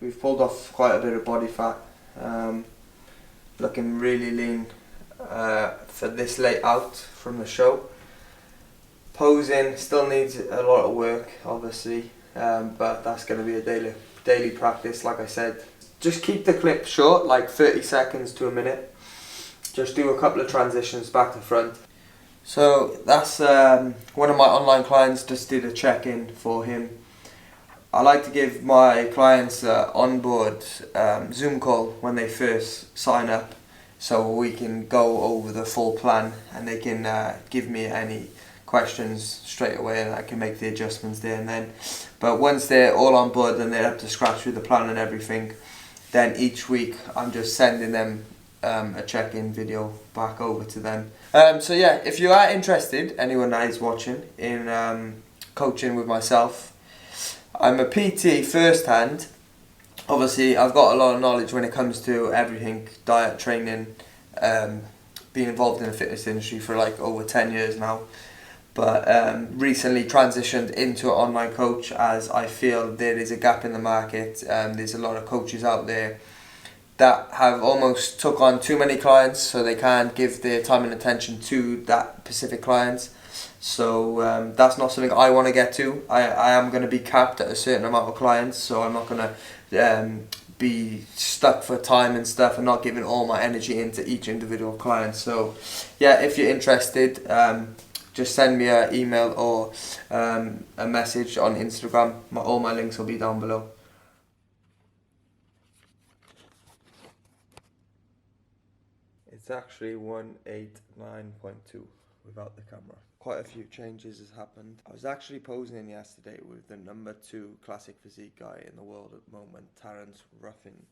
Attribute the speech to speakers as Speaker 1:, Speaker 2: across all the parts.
Speaker 1: we've pulled off quite a bit of body fat. Looking really lean for this late out from the show. Posing still needs a lot of work, obviously, but that's going to be a daily practice. Like I said, just keep the clip short, like 30 seconds to a minute. Just do a couple of transitions back to front. So that's one of my online clients. Just did a check-in for him. I like to give my clients an onboard Zoom call when they first sign up, so we can go over the full plan and they can give me any questions straight away, and I can make the adjustments there and then. But once they're all on board and they're up to scratch with the plan and everything, then each week I'm just sending them a check-in video back over to them. So yeah, if you are interested, anyone that is watching, in coaching with myself, I'm a PT first hand. Obviously I've got a lot of knowledge when it comes to everything, diet, training, being involved in the fitness industry for like over 10 years now. But recently transitioned into an online coach, as I feel there is a gap in the market. There's a lot of coaches out there that have almost took on too many clients, so they can't give their time and attention to that specific clients. So that's not something I want to get to. I am going to be capped at a certain amount of clients, so I'm not going to be stuck for time and stuff and not giving all my energy into each individual client. So yeah, if you're interested, just send me an email or a message on Instagram. All my links will be down below. It's actually 189.2 without the camera. Quite a few changes has happened. I was actually posing yesterday with the number 2 classic physique guy in the world at the moment, Terence Ruffin.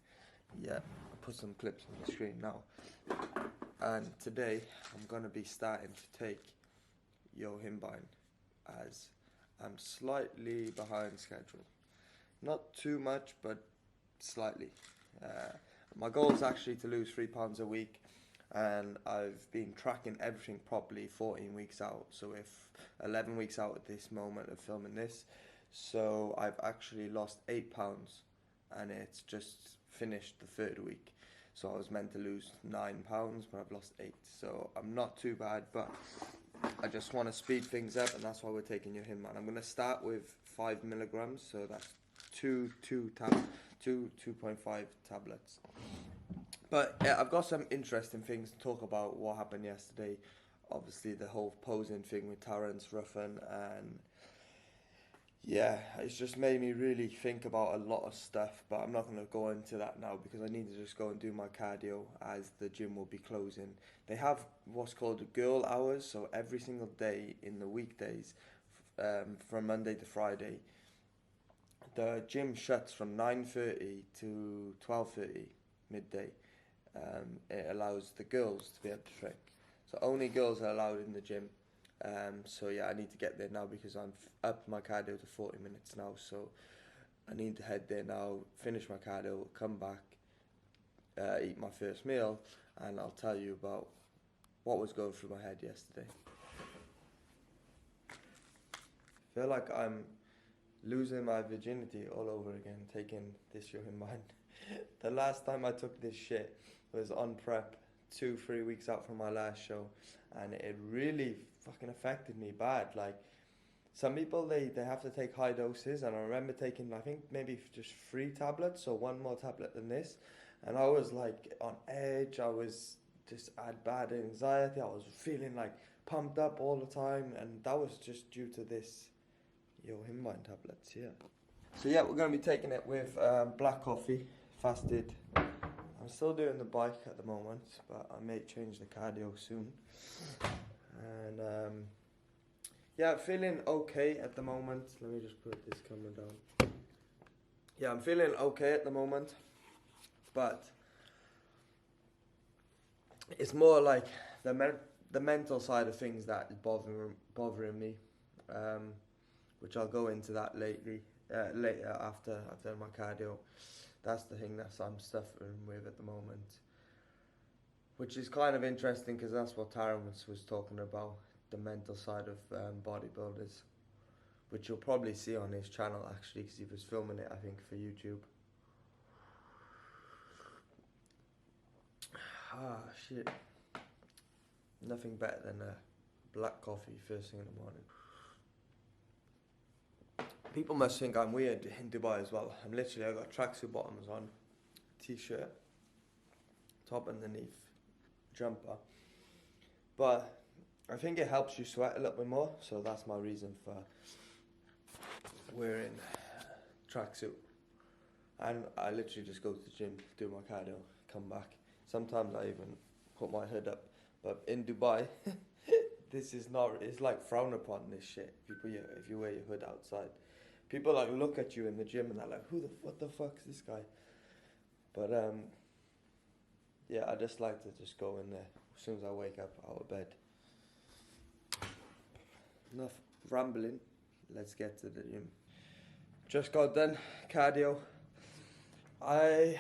Speaker 1: Yeah, I'll put some clips on the screen now. And today I'm going to be starting to take Yohimbine, as I'm slightly behind schedule. Not too much, but slightly. My goal is actually to lose 3 pounds a week, and I've been tracking everything properly 14 weeks out, so if 11 weeks out at this moment of filming this, so I've actually lost 8 pounds, and it's just finished the third week. So I was meant to lose 9 pounds, but I've lost 8, so I'm not too bad, but I just want to speed things up, and that's why we're taking Yohimbine. I'm going to start with 5 milligrams, so that's 2.5 tablets. But yeah, I've got some interesting things to talk about what happened yesterday. Obviously the whole posing thing with Terence Ruffin, and yeah, it's just made me really think about a lot of stuff, but I'm not going to go into that now because I need to just go and do my cardio, as the gym will be closing. They have what's called girl hours, so every single day in the weekdays, from Monday to Friday, the gym shuts from 9:30 to 12:30 midday. It allows the girls to be able to train, so only girls are allowed in the gym. So yeah, I need to get there now because I'm up my cardio to 40 minutes now, so I need to head there now, finish my cardio, come back, eat my first meal, and I'll tell you about what was going through my head yesterday. I feel like I'm losing my virginity all over again, taking this Yohimbine. The last time I took this shit was on prep, 2-3 weeks out from my last show, and it really fucking affected me bad. Like, some people, they have to take high doses, and I remember taking, I think, maybe just 3 tablets, or 1 more tablet than this, and I was like on edge. I had bad anxiety. I was feeling like pumped up all the time, and that was just due to this Yohimbine tablets. Yeah. So yeah, we're going to be taking it with black coffee, fasted. I'm still doing the bike at the moment, but I may change the cardio soon. And yeah, I'm feeling okay at the moment. Let me just put this camera down. Yeah, I'm feeling okay at the moment, but it's more like the mental side of things that is bothering me, which I'll go into that later after I've done my cardio. That's the thing that I'm suffering with at the moment, which is kind of interesting because that's what Terence was talking about, the mental side of bodybuilders, which you'll probably see on his channel actually, because he was filming it, I think, for YouTube. Ah, shit. Nothing better than a black coffee first thing in the morning. People must think I'm weird in Dubai as well. I got tracksuit bottoms on, t-shirt, top underneath, jumper. But I think it helps you sweat a little bit more, so that's my reason for wearing tracksuit. And I literally just go to the gym, do my cardio, come back. Sometimes I even put my hood up. But in Dubai, this is not, it's like frowned upon, this shit, if you wear your hood outside. People like look at you in the gym and they're like, what the fuck is this guy? But yeah, I just like to just go in there as soon as I wake up out of bed. Enough rambling, let's get to the gym. Just got done, cardio. I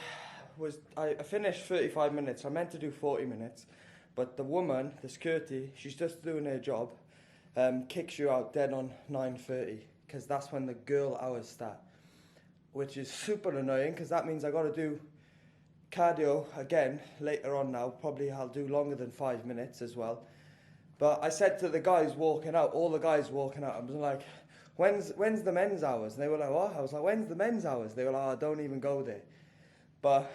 Speaker 1: finished 35 minutes, I meant to do 40 minutes, but the woman, the security, she's just doing her job, kicks you out dead on 9:30, because that's when the girl hours start, which is super annoying, because that means I got to do cardio again later on now. Probably I'll do longer than 5 minutes as well. But I said to the guys walking out, all the guys walking out, I was like, when's the men's hours? And they were like, what? I was like, when's the men's hours? They were like, oh, don't even go there. But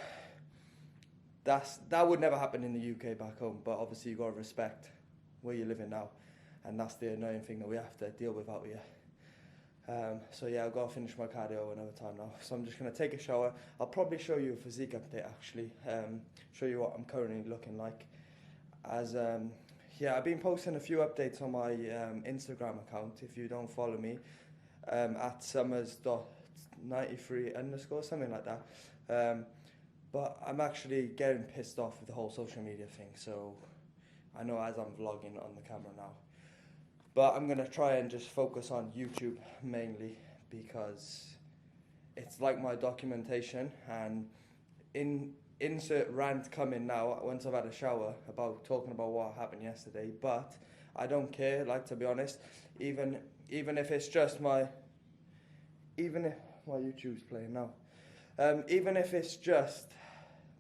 Speaker 1: that would never happen in the UK back home. But obviously you got to respect where you're living now, and that's the annoying thing that we have to deal with out here. So yeah, I've got to finish my cardio another time now. So I'm just going to take a shower. I'll probably show you a physique update actually. Show you what I'm currently looking like. Yeah, I've been posting a few updates on my Instagram account. If you don't follow me, at summers.93_ something like that. But I'm actually getting pissed off with the whole social media thing. So I know as I'm vlogging on the camera now. But I'm going to try and just focus on YouTube mainly, because it's like my documentation, and insert rant coming now once I've had a shower about talking about what happened yesterday. But I don't care, like, to be honest, even if it's just my YouTube's playing now, even if it's just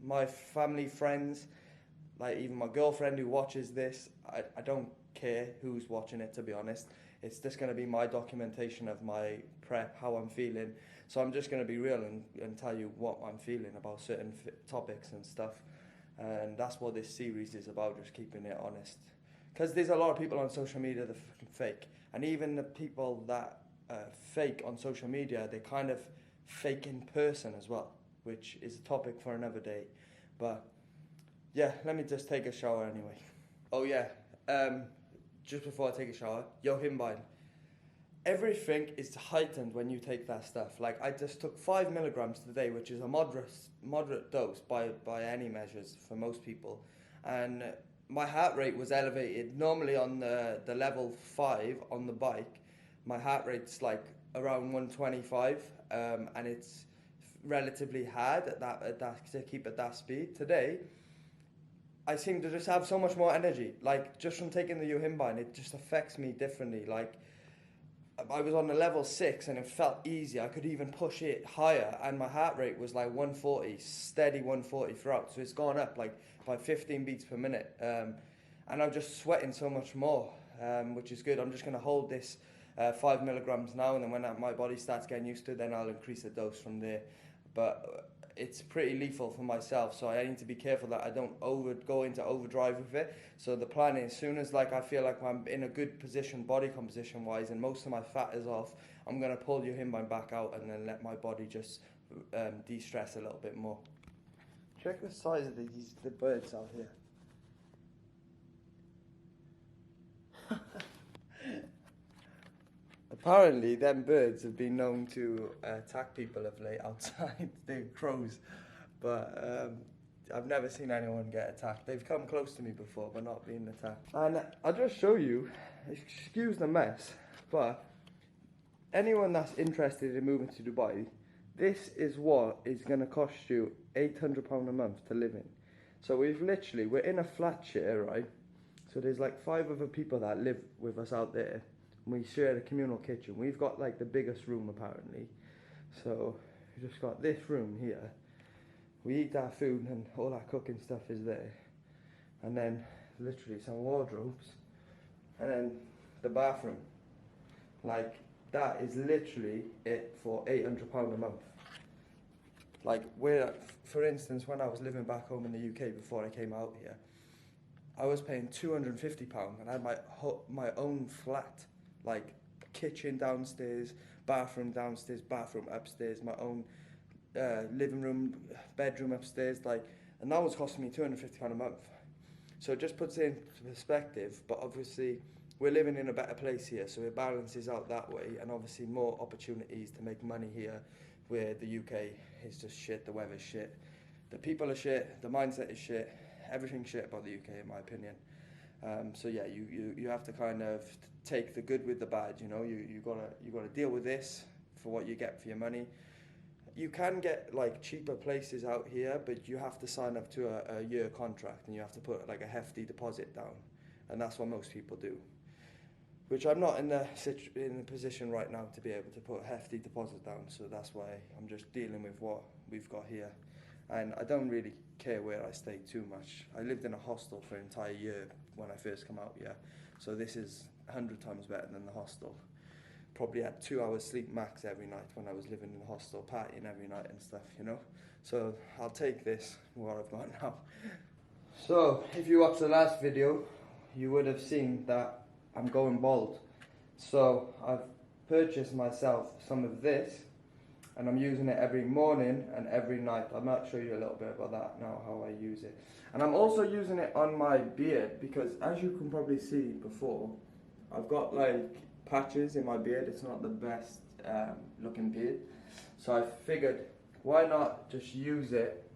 Speaker 1: my family, friends, like even my girlfriend who watches this, I don't care who's watching it, to be honest. It's just going to be my documentation of my prep, how I'm feeling. So I'm just going to be real and tell you what I'm feeling about certain topics and stuff. And that's what this series is about, just keeping it honest. Because there's a lot of people on social media that are fucking fake. And even the people that fake on social media, they kind of fake in person as well, which is a topic for another day. But yeah, let me just take a shower anyway. Oh yeah, just before I take a shower, yohimbine. Everything is heightened when you take that stuff. Like, I just took 5 milligrams today, which is a moderate dose by any measures for most people. And my heart rate was elevated. Normally on the level 5 on the bike, my heart rate's like around 125, and it's relatively hard at that to keep at that speed. Today, I seem to just have so much more energy. Like, just from taking the yohimbine, it just affects me differently. Like, I was on a level 6 and it felt easy. I could even push it higher, and my heart rate was like 140, steady 140 throughout. So it's gone up like by 15 beats per minute. And I'm just sweating so much more, which is good. I'm just going to hold this 5 milligrams now, and then when my body starts getting used to it, then I'll increase the dose from there. But it's pretty lethal for myself, so I need to be careful that I don't go into overdrive with it. So the plan is, as soon as I feel like I'm in a good position, body composition wise, and most of my fat is off, I'm going to pull yohimbine back out and then let my body just de-stress a little bit more. Check the size of the birds out here. Apparently, them birds have been known to attack people of late outside. They're crows, but I've never seen anyone get attacked. They've come close to me before, but not being attacked. And I'll just show you, excuse the mess, but anyone that's interested in moving to Dubai, this is what is going to cost you £800 a month to live in. So we're in a flat share, right? So there's like 5 other people that live with us out there. We share the communal kitchen. We've got like the biggest room apparently. So we just got this room here. We eat our food and all our cooking stuff is there. and then literally some wardrobes, and then the bathroom. Like, that is literally it for £800 a month. Like, for instance, when I was living back home in the UK before I came out here, I was paying £250 and I had my own flat, like kitchen downstairs, bathroom downstairs, bathroom upstairs, my own living room, bedroom upstairs, like, and that was costing me £250 a month. So it just puts it into perspective, but obviously we're living in a better place here, so it balances out that way, and obviously more opportunities to make money here, where the UK is just shit, the weather's shit, the people are shit, the mindset is shit, everything's shit about the UK in my opinion. So yeah, you have to kind of take the good with the bad, you know. You gotta deal with this for what you get for your money. You can get like cheaper places out here, but you have to sign up to a year contract and you have to put like a hefty deposit down, and that's what most people do. Which I'm not in the position right now to be able to put a hefty deposit down, so that's why I'm just dealing with what we've got here. And I don't really care where I stay too much. I lived in a hostel for an entire year when I first come out here, so this is 100 times better than the hostel. Probably had 2 hours sleep max every night when I was living in the hostel, partying every night and stuff, you know. So I'll take this, what I've got now. So if you watched the last video, you would have seen that I'm going bald. So I've purchased myself some of this, and I'm using it every morning and every night. I might show you a little bit about that now, how I use it. And I'm also using it on my beard, because as you can probably see before, I've got like patches in my beard. It's not the best looking beard. So I figured, why not just use it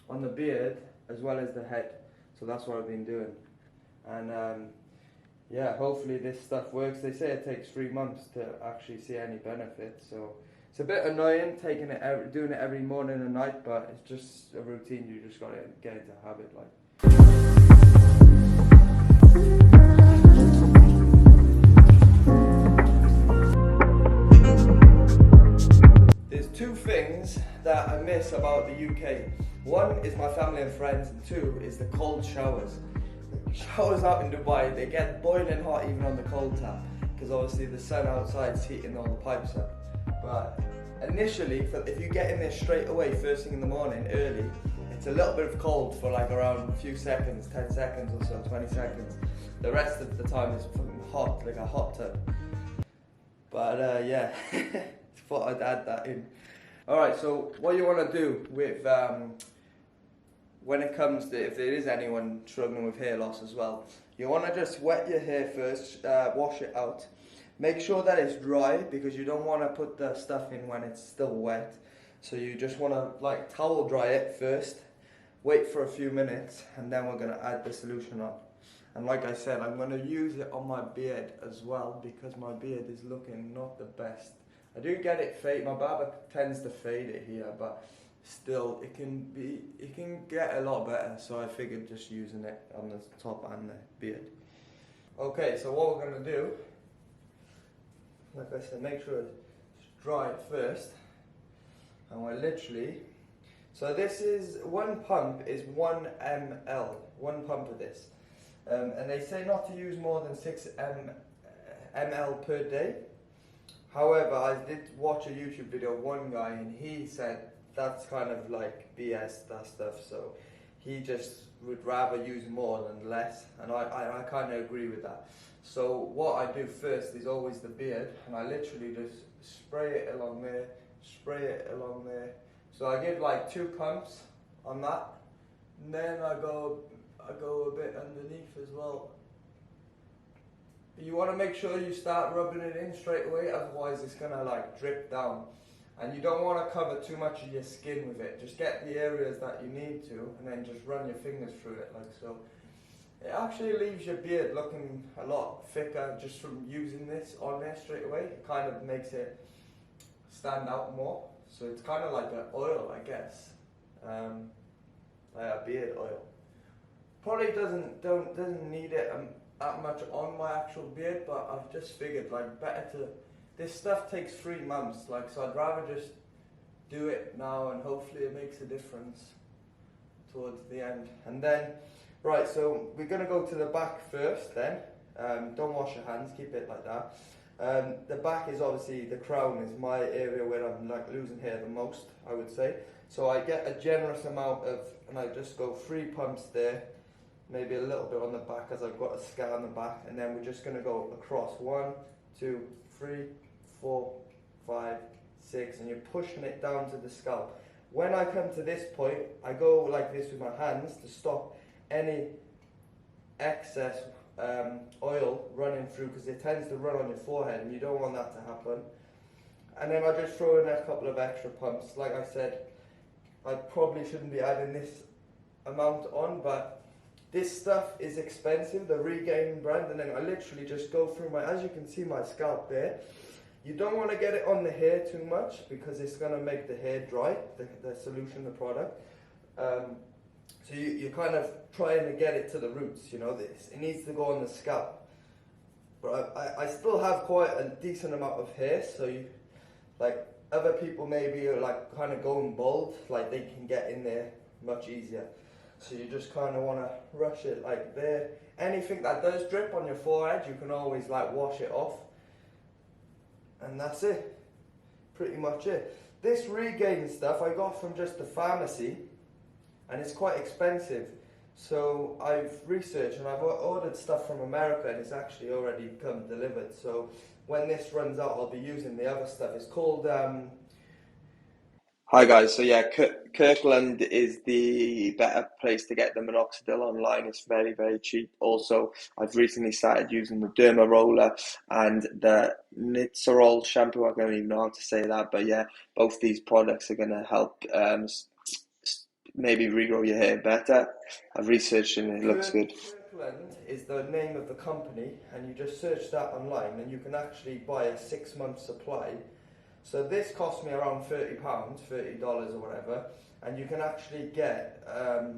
Speaker 1: on the beard as well as the head. So that's what I've been doing. And yeah, hopefully this stuff works. They say it takes 3 months to actually see any benefits, so it's a bit annoying doing it every morning and night, but it's just a routine. You just gotta get into habit, like. There's 2 things that I miss about the UK. 1 is my family and friends, and 2 is the cold showers. Showers out in Dubai, they get boiling hot even on the cold tap, because obviously the sun outside is heating all the pipes up. But initially, if you get in there straight away, first thing in the morning, early, it's a little bit of cold for like around a few seconds, 10 seconds or so, 20 seconds. The rest of the time is fucking hot, like a hot tub. But yeah, thought I'd add that in. Alright, so what you want to do with when it comes to, if there is anyone struggling with hair loss as well, you want to just wet your hair first, wash it out. Make sure that it's dry, because you don't want to put the stuff in when it's still wet. So you just want to like towel dry it first, wait for a few minutes, and then we're going to add the solution on. And like I said, I'm going to use it on my beard as well, because my beard is looking not the best. I do get it fade, my barber tends to fade it here, but still it can get a lot better, so I figured just using it on the top and the beard. Okay, so what we're going to do, like I said, make sure it's dry first, and we're literally, so this is, 1 pump is 1 ml, 1 pump of this, and they say not to use more than 6 ml per day. However, I did watch a YouTube video of one guy, and he said that's kind of like BS, that stuff, so he just would rather use more than less, and I kind of agree with that. So what I do first is always the beard, and I literally just spray it along there, spray it along there. So I give like 2 pumps on that, and then I go a bit underneath as well. But you want to make sure you start rubbing it in straight away, otherwise it's gonna like drip down. And you don't want to cover too much of your skin with it. Just get the areas that you need to, and then just run your fingers through it like so. It actually leaves your beard looking a lot thicker just from using this on there straight away. It kind of makes it stand out more. So it's kind of like an oil, I guess, like a beard oil. Probably doesn't need it that much on my actual beard, but I've just figured like better to. This stuff takes 3 months, like, so I'd rather just do it now, and hopefully it makes a difference towards the end. And then Right, so we're going to go to the back first then. Don't wash your hands, keep it like that. The back is obviously, the crown is my area where I'm like losing hair the most, I would say. So I get a generous amount of, and I just go 3 pumps there, maybe a little bit on the back as I've got a scar on the back, and then we're just going to go across 1, 2, 3, 4, 5, 6, and you're pushing it down to the scalp. When I come to this point, I go like this with my hands to stop any excess oil running through, because it tends to run on your forehead and you don't want that to happen. And then I just throw in a couple of extra pumps. Like I said, I probably shouldn't be adding this amount on, but this stuff is expensive, the Regain brand, and then I literally just go through my, as you can see my scalp there. You don't want to get it on the hair too much because it's going to make the hair dry, the solution, the product. So you're kind of trying to get it to the roots, you know, it needs to go on the scalp. But I still have quite a decent amount of hair, so you, like other people maybe are like kind of going bald, like they can get in there much easier. So you just kind of want to rush it like there. Anything that does drip on your forehead, you can always like wash it off. And that's it, pretty much it. This Regain stuff I got from just the pharmacy, and it's quite expensive. So I've researched and I've ordered stuff from America, and it's actually already come delivered. So when this runs out, I'll be using the other stuff. It's called Hi guys, so yeah, Kirkland is the better place to get the minoxidil online. It's very, very cheap. Also, I've recently started using the Derma Roller and the Nitzerol shampoo. I don't even know how to say that, but yeah, both these products are going to help maybe regrow your hair better. I've researched and it looks good. Kirkland is the name of the company, and you just search that online and you can actually buy a 6-month supply. So this cost me around £30, $30 or whatever, and you can actually get a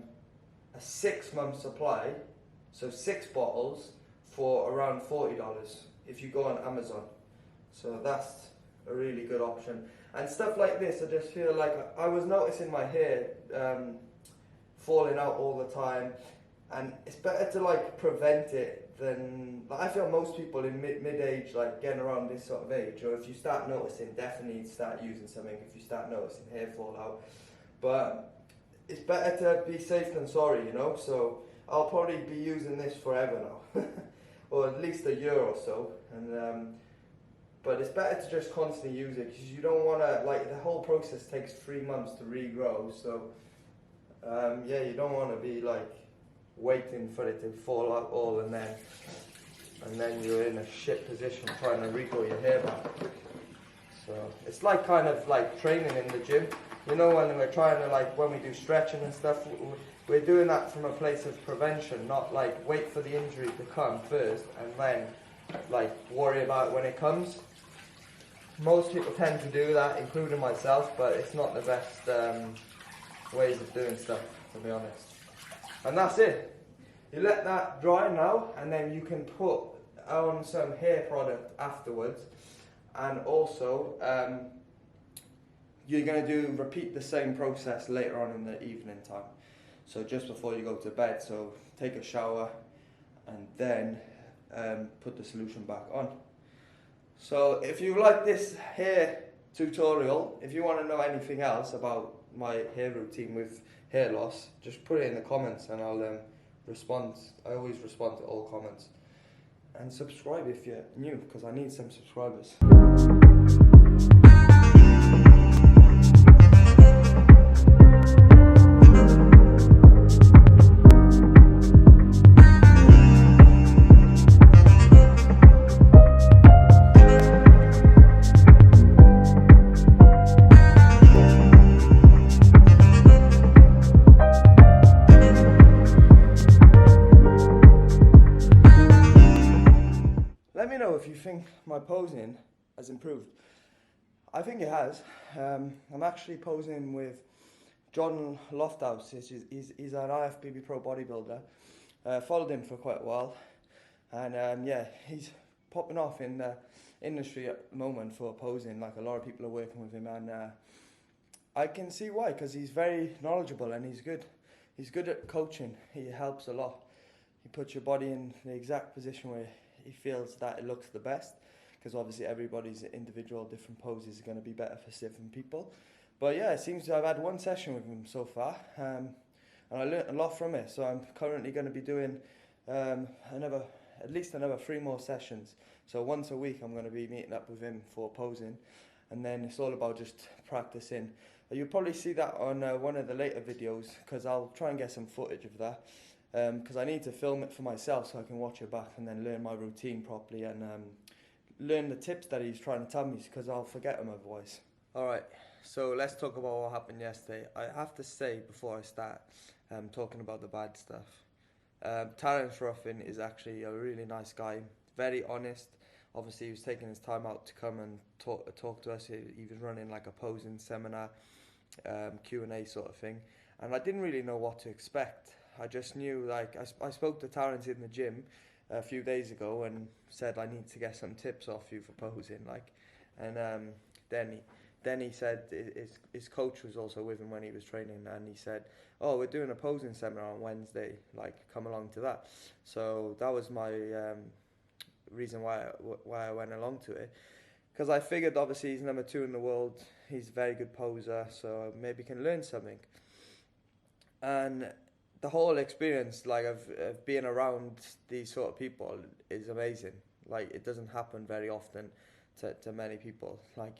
Speaker 1: 6-month supply, so 6 bottles for around $40 if you go on Amazon. So that's a really good option. And stuff like this, I just feel like I was noticing my hair falling out all the time, and it's better to like prevent it than, like, I feel most people in mid-age, like getting around this sort of age, or if you start noticing, definitely start using something if you start noticing hair fall out. But it's better to be safe than sorry, you know, so I'll probably be using this forever now, or at least a year or so. And but it's better to just constantly use it, because you don't want to, like, the whole process takes 3 months to regrow, so yeah, you don't want to be like waiting for it to fall out all and then you're in a shit position trying to regrow your hair back. So it's like kind of like training in the gym, you know, when we're trying to, like, when we do stretching and stuff, we're doing that from a place of prevention, not like wait for the injury to come first and then like worry about it when it comes. Most people tend to do that, including myself, but it's not the best ways of doing stuff, to be honest. And that's it. You let that dry now, and then you can put on some hair product afterwards. And also, you're going to repeat the same process later on in the evening time. So just before you go to bed, so take a shower and then put the solution back on. So if you like this hair tutorial, if you want to know anything else about my hair routine with hair loss, just put it in the comments and I'll respond. I always respond to all comments. And subscribe if you're new, because I need some subscribers. Let me know if you think my posing has improved. I think it has. I'm actually posing with John Lofthouse. He's an IFBB Pro bodybuilder. Followed him for quite a while. And yeah, he's popping off in the industry at the moment for posing. Like, a lot of people are working with him, and I can see why, because he's very knowledgeable and he's good. he's good at coaching. He helps a lot. He puts your body in the exact position where he feels that it looks the best, because obviously everybody's individual different poses are going to be better for different people. But yeah, it seems to have had one session with him so far, and I learnt a lot from it. So I'm currently going to be doing at least another 3 more sessions. So once a week I'm going to be meeting up with him for posing, and then it's all about just practicing. You'll probably see that on one of the later videos, because I'll try and get some footage of that, because I need to film it for myself so I can watch it back and then learn my routine properly and learn the tips that he's trying to tell me, because I'll forget them otherwise. Alright, so let's talk about what happened yesterday. I have to say before I start talking about the bad stuff, Terence Ruffin is actually a really nice guy, very honest. Obviously he was taking his time out to come and talk to us. He was running like a posing seminar, Q&A sort of thing, and I didn't really know what to expect. I just knew, like, I spoke to Terence in the gym a few days ago and said I need to get some tips off you for posing, like, and then he said his coach was also with him when he was training, and he said, oh, we're doing a posing seminar on Wednesday, like, come along to that. So that was my reason why I went along to it, because I figured obviously he's number 2 in the world, he's a very good poser, so maybe can learn something. And the whole experience, like, of being around these sort of people is amazing. Like, it doesn't happen very often to many people. Like,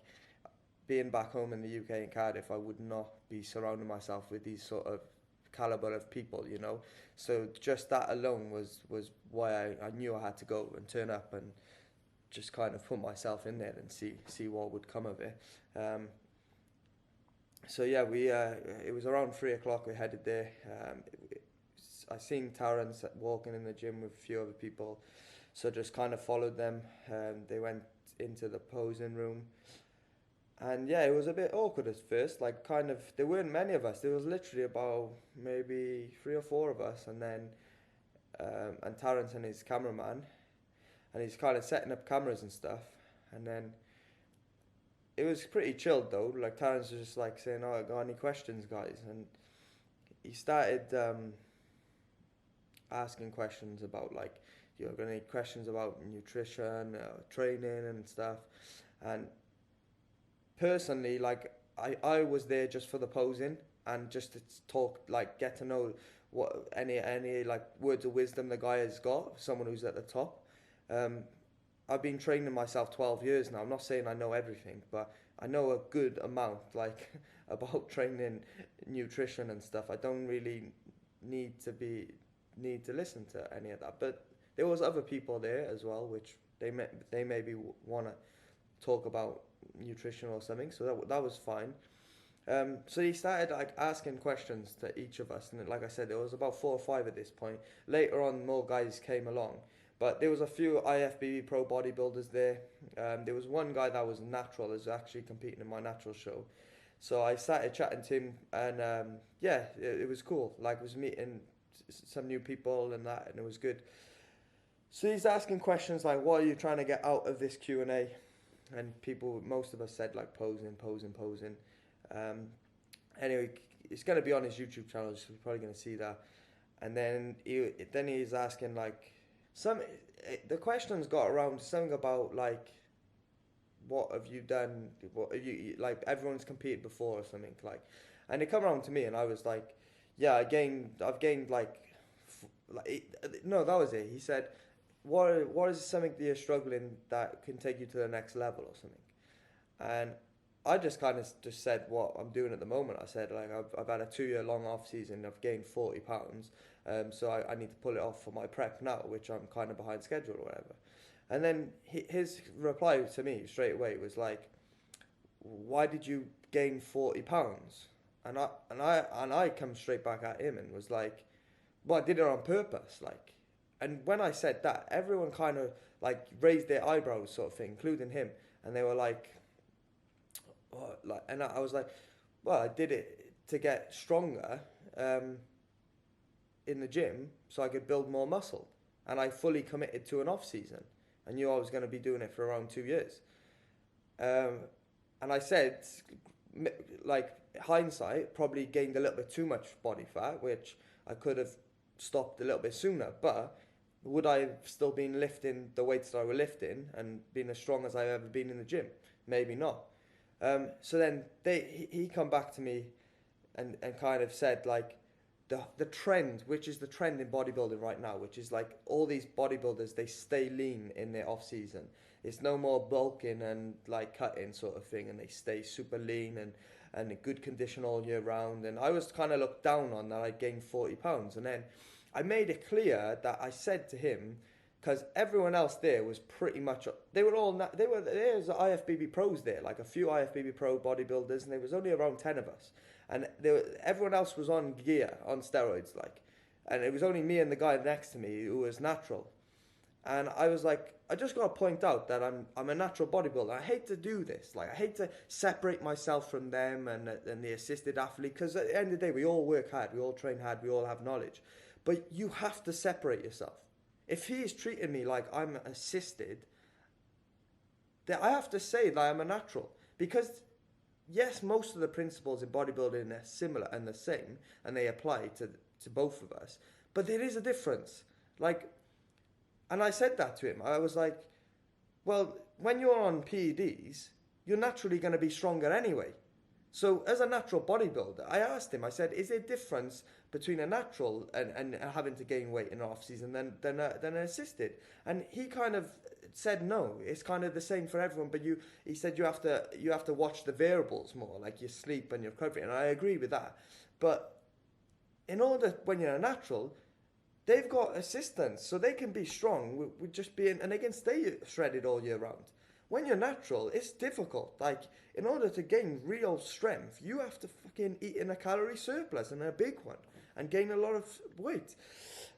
Speaker 1: being back home in the UK in Cardiff, I would not be surrounding myself with these sort of caliber of people, you know. So just that alone was why I knew I had to go and turn up and just kind of put myself in there and see what would come of it. So yeah, it was around 3 o'clock we headed there. I seen Terence walking in the gym with a few other people, so just kind of followed them. They went into the posing room, and yeah, it was a bit awkward at first. Like, kind of, there weren't many of us. There was literally about maybe 3 or 4 of us, and then and Terence and his cameraman, and he's kind of setting up cameras and stuff, and then it was pretty chilled though. Like, Terence was just like saying, "Oh, got any questions, guys?" And he started asking questions about, like, you know, got any questions about nutrition, training and stuff. And personally, like, I was there just for the posing and just to talk, like, get to know what any like words of wisdom the guy has got, someone who's at the top. I've been training myself 12 years now. I'm not saying I know everything, but I know a good amount, like, about training, nutrition and stuff. I don't really need to listen to any of that. But there was other people there as well, which they maybe want to talk about nutrition or something. So that was fine. So he started, like, asking questions to each of us, and like I said, there was about 4 or 5 at this point. Later on, more guys came along. But there was a few IFBB pro bodybuilders there. There was one guy that was natural, was actually competing in my natural show. So I started chatting to him, and yeah, it was cool. Like, I was meeting some new people and that, and it was good. So he's asking questions like, what are you trying to get out of this Q&A? And most of us said, like, posing. Anyway, it's going to be on his YouTube channel, so we're probably going to see that. And then he's asking, like, the questions got around something about, like, what have you done? What have you, like, everyone's competed before or something, like, and they come around to me, and I was like, yeah, I've gained like no, that was it. He said, what is something that you're struggling that can take you to the next level or something? And I just kind of just said what I'm doing at the moment. I said, like, I've had a 2-year long off season. I've gained 40 pounds, so I need to pull it off for my prep now, which I'm kind of behind schedule or whatever. And then his reply to me straight away was like, "Why did you gain 40 pounds?" And I come straight back at him and was like, "Well, I did it on purpose." Like, and when I said that, everyone kind of, like, raised their eyebrows, sort of thing, including him, and they were like, oh, like, and I was like, well, I did it to get stronger in the gym so I could build more muscle, and I fully committed to an off season. I knew I was going to be doing it for around 2 years, and I said, like, hindsight, probably gained a little bit too much body fat, which I could have stopped a little bit sooner. But would I have still been lifting the weights that I were lifting and been as strong as I've ever been in the gym? Maybe not. So then he come back to me and kind of said like the trend, which is the trend in bodybuilding right now, which is like all these bodybuilders, they stay lean in their off season. It's no more bulking and like cutting sort of thing, and they stay super lean and in good condition all year round. And I was kind of looked down on that I gained 40 pounds, and then I made it clear that I said to him, because everyone else there was pretty much, there was IFBB pros there, like a few IFBB pro bodybuilders, and there was only around 10 of us, and everyone else was on gear, on steroids, like, and it was only me and the guy next to me who was natural. And I was like, I just got to point out that I'm a natural bodybuilder. I hate to do this. Like, I hate to separate myself from them and the assisted athlete, because at the end of the day, we all work hard, we all train hard, we all have knowledge. But you have to separate yourself. If he is treating me like I'm assisted, then I have to say that I'm a natural. Because, yes, most of the principles in bodybuilding are similar and the same, and they apply to both of us. But there is a difference. Like, and I said that to him. I was like, well, when you're on PEDs, you're naturally going to be stronger anyway. So as a natural bodybuilder, I asked him, I said, is there a difference between a natural and having to gain weight in off season than an assisted? And he kind of said no, it's kind of the same for everyone, but he said you have to watch the variables more, like your sleep and your recovery, and I agree with that. But in order, when you're a natural, they've got assistants, so they can be strong with just being, and they can stay shredded all year round. When you're natural, it's difficult. Like, in order to gain real strength, you have to fucking eat in a calorie surplus, and a big one, and gain a lot of weight.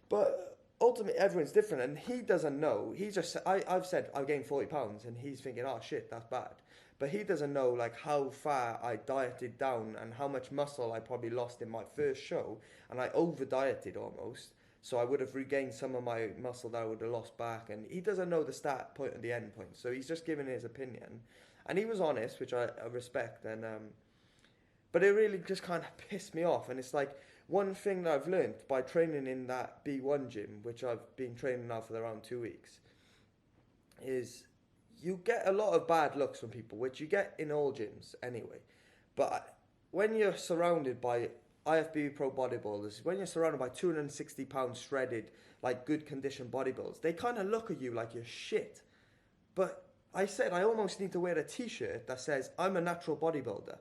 Speaker 1: But ultimately, everyone's different, and he doesn't know. He just, I've said I gained 40 pounds, and he's thinking, oh shit, that's bad. But he doesn't know like how far I dieted down and how much muscle I probably lost in my first show, and I over dieted almost. So I would have regained some of my muscle that I would have lost back. And he doesn't know the start point and the end point. So he's just giving his opinion. And he was honest, which I respect. And but it really just kind of pissed me off. And it's like one thing that I've learned by training in that B1 gym, which I've been training now for around 2 weeks, is you get a lot of bad looks from people, which you get in all gyms anyway. But when you're surrounded by IFBB pro bodybuilders, when you're surrounded by 260 pound shredded, like good condition bodybuilders, they kind of look at you like you're shit. But I said I almost need to wear a t-shirt that says I'm a natural bodybuilder.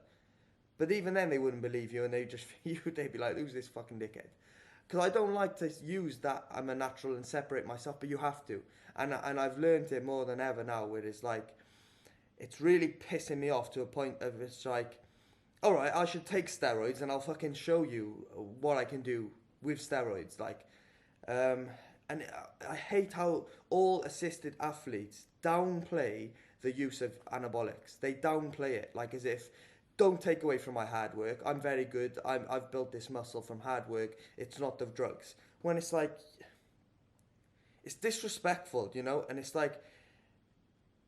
Speaker 1: But even then they wouldn't believe you, and they'd be like, who's this fucking dickhead? Because I don't like to use that I'm a natural and separate myself, but you have to. And I've learned it more than ever now, where it's like, it's really pissing me off to a point of it's like, all right, I should take steroids and I'll fucking show you what I can do with steroids. Like, and I hate how all assisted athletes downplay the use of anabolics. They downplay it, like as if, don't take away from my hard work. I'm very good. I've built this muscle from hard work. It's not the drugs. When it's like, it's disrespectful, you know? And it's like,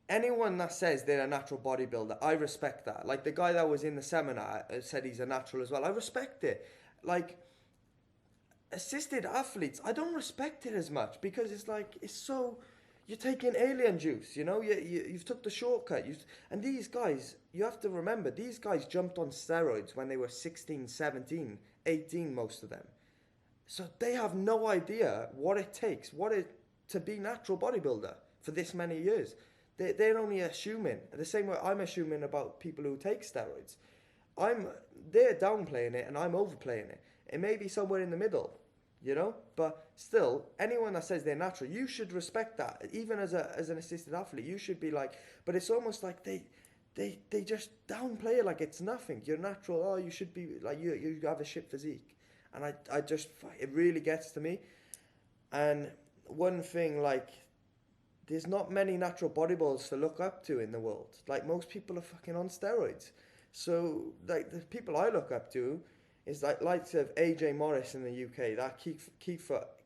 Speaker 1: anyone that says they're a natural bodybuilder, I respect that. Like the guy that was in the seminar said he's a natural as well. I respect it. Like assisted athletes, I don't respect it as much, because it's like, it's so, you're taking alien juice, you know? You've took the shortcut. And these guys, you have to remember, these guys jumped on steroids when they were 16, 17, 18, most of them. So they have no idea what it takes, to be natural bodybuilder for this many years. They're only assuming, the same way I'm assuming about people who take steroids. They're downplaying it and I'm overplaying it. It may be somewhere in the middle, you know? But still, anyone that says they're natural, you should respect that. Even as an assisted athlete, you should be like, but it's almost like they just downplay it like it's nothing. You're natural, oh, you should be, like, you have a shit physique. And I just, it really gets to me. And one thing, like, there's not many natural bodybuilders to look up to in the world. Like, most people are fucking on steroids. So, like, the people I look up to is like likes of AJ Morris in the UK, that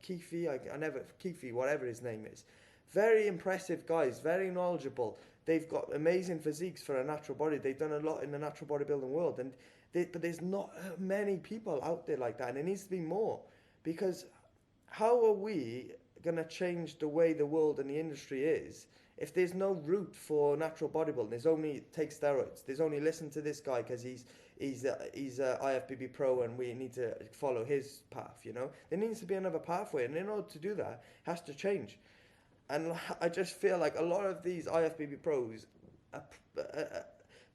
Speaker 1: Keefe, whatever his name is. Very impressive guys, very knowledgeable. They've got amazing physiques for a natural body. They've done a lot in the natural bodybuilding world. And but there's not many people out there like that, and there needs to be more. Because how are we going to change the way the world and the industry is if there's no route for natural bodybuilding? There's only take steroids. There's only listen to this guy because he's a IFBB pro and we need to follow his path. You know, there needs to be another pathway, and in order to do that, it has to change. And I just feel like a lot of these IFBB pros,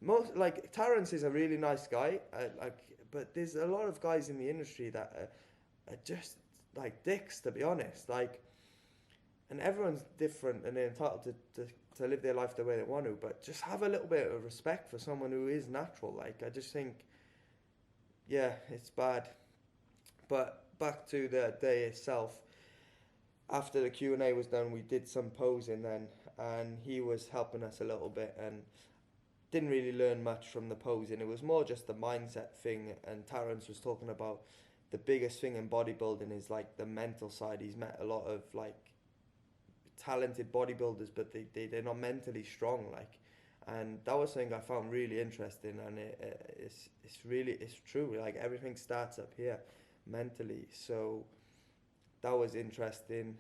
Speaker 1: most like Terrence is a really nice guy, but there's a lot of guys in the industry that are just like dicks, to be honest. Like, and everyone's different and they're entitled to live their life the way they want to, but just have a little bit of respect for someone who is natural. Like, I just think, yeah, it's bad. But back to the day itself. After the Q&A was done, we did some posing then, and he was helping us a little bit, and didn't really learn much from the posing. It was more just the mindset thing, and Terrence was talking about the biggest thing in bodybuilding is like the mental side. He's met a lot of like talented bodybuilders, but they're not mentally strong, like, and that was something I found really interesting, and it's true, like everything starts up here mentally. So that was interesting.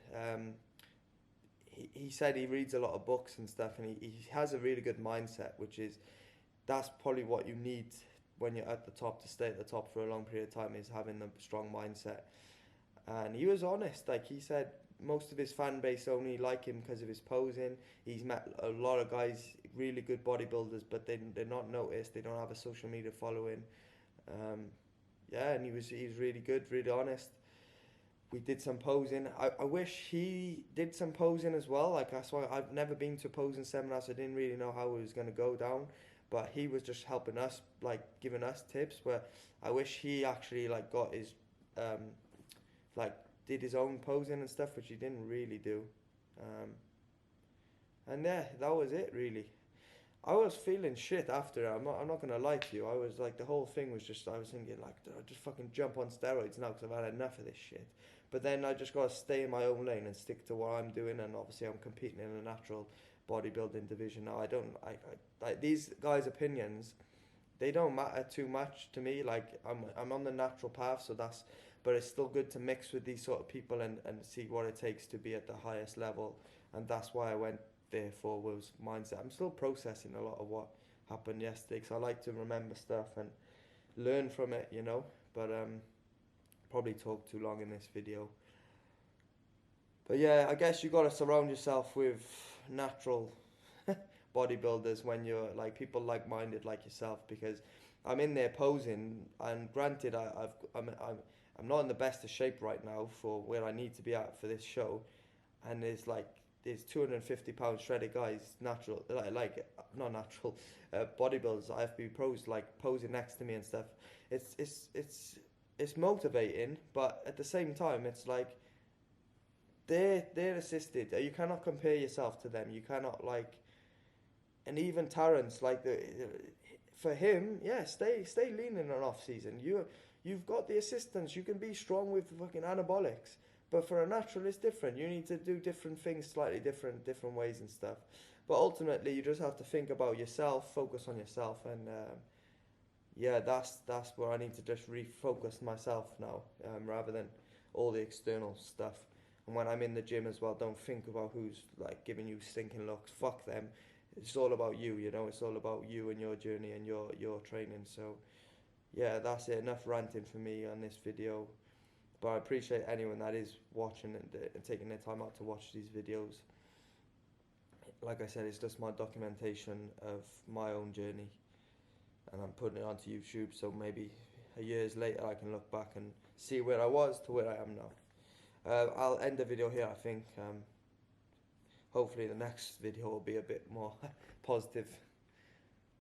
Speaker 1: He said he reads a lot of books and stuff, and he has a really good mindset, which is, that's probably what you need when you're at the top to stay at the top for a long period of time, is having a strong mindset. And he was honest. Like, he said most of his fan base only like him because of his posing. He's met a lot of guys, really good bodybuilders, but they're not noticed. They don't have a social media following. Yeah, and he was really good, really honest. We did some posing. I wish he did some posing as well. Like, that's why I've never been to a posing seminar, so I didn't really know how it was going to go down. But he was just helping us, like giving us tips. Where I wish he actually like got his, like did his own posing and stuff, which he didn't really do. And yeah, that was it really. I was feeling shit after. I'm not gonna lie to you. I was like, the whole thing was just, I was thinking like, do I just fucking jump on steroids now because I've had enough of this shit? But then I just gotta stay in my own lane and stick to what I'm doing. And obviously I'm competing in a natural bodybuilding division now. I like these guys' opinions. They don't matter too much to me. Like, I'm on the natural path, so that's. But it's still good to mix with these sort of people and see what it takes to be at the highest level. And that's why I went there for, was mindset. I'm still processing a lot of what happened yesterday, because I like to remember stuff and learn from it, you know. But probably talked too long in this video. But yeah, I guess you got to surround yourself with natural bodybuilders when you're like people like-minded like yourself, because I'm in there posing, and granted I'm not in the best of shape right now for where I need to be at for this show, and there's 250-pound shredded guys, natural, like not natural, bodybuilders, IFBB pros, like posing next to me and stuff. It's motivating, but at the same time, it's like they're assisted. You cannot compare yourself to them. You cannot like, and even Terrence, like for him, yeah, stay lean in an off season. You've got the assistance. You can be strong with fucking anabolics. But for a natural, it's different. You need to do different things, slightly different ways and stuff. But ultimately, you just have to think about yourself, focus on yourself, and yeah, that's where I need to just refocus myself now, rather than all the external stuff. And when I'm in the gym as well, don't think about who's like giving you stinking looks. Fuck them. It's all about you, you know. It's all about you and your journey and your training. So yeah, that's it. Enough ranting for me on this video. But I appreciate anyone that is watching and taking their time out to watch these videos. Like I said, it's just my documentation of my own journey, and I'm putting it onto YouTube, so maybe years later I can look back and see where I was to where I am now. I'll end the video here, I think. Hopefully the next video will be a bit more positive.